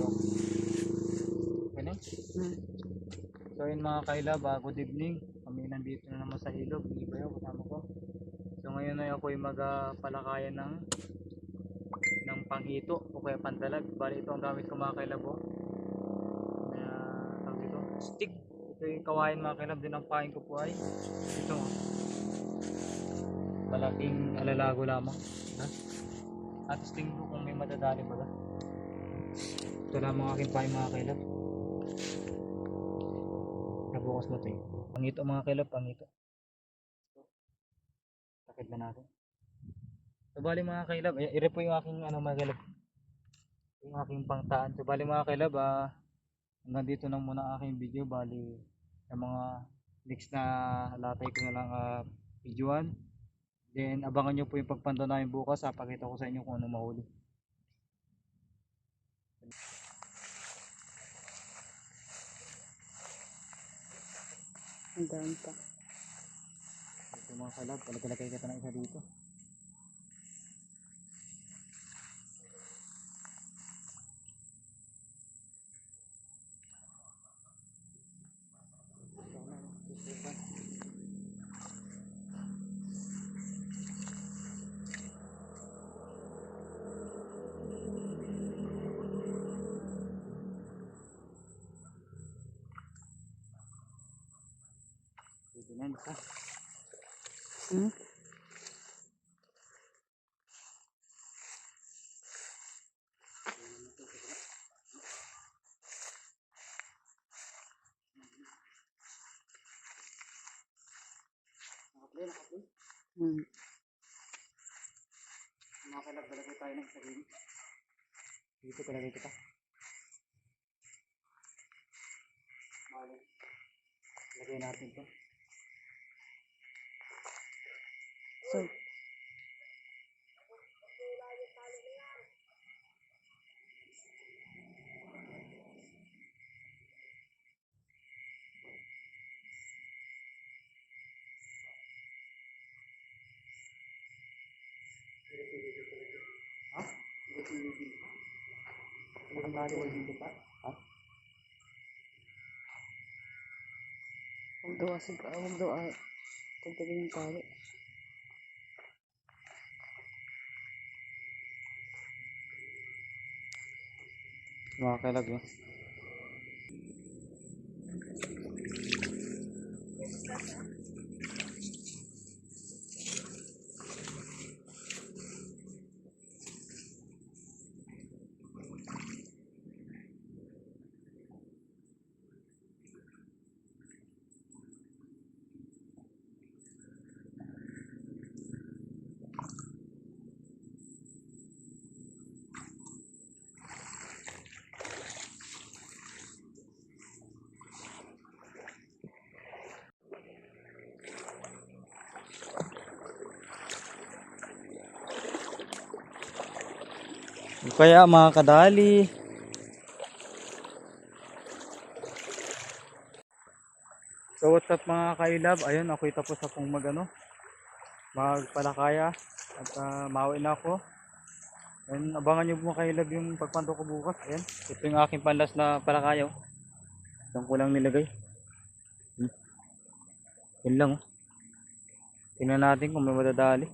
ano. Ano? So yun mga kailab, good evening. Kami nandito na naman sa ilog. Hindi ba yun kasama ko? So ngayon ay ako ay magpalakayan ng panghito o kaya pandalag. Bali ito ang gamit ko mga kailab, oh. Na tawag dito, stick. Ito yung kawain mga kailab. Din ang pain ko po ay ito, oh. Malaking alalago lamang. Ha? At tingin ko kung may madadali ba. Ito lamang aking pain mga kailab. Nabukas mo ito eh. Pangito mga kailab, pangito. Takid na natin. So bali mga kailab, i-rep po yung aking ano mga kailab, yung aking pangtaan. So bali mga kailab, hanggang dito na muna ang aking video. Bali yung mga next na latay ko na lang videoan. Then abangan nyo po yung pagpanda namin bukas. Pakita ko sa inyo kung ano mahuli. Ang dami pa. Ito mga kailab, talagalagay kita ng isa dito. Ito na isa. Nakaplay. Mga kailab, dalagay tayo ng sarili. Dito talagay kita. Bali, lagay natin ito. So, Ha? Huwag natin huwag dito pa. Ha? huwag daw ay tagtagin yung tali. Mga kailab yun. Kaya mga kadali, so what's up mga kailab, ayun ako'y tapos akong magpalakaya at mauwi na ako. And abangan nyo mga kailab yung pagpanto ko bukas. Ayan, ito yung aking panlas na palakaya. Doon ko lang nilagay. Yun lang, oh. Tingnan natin kung may madadali.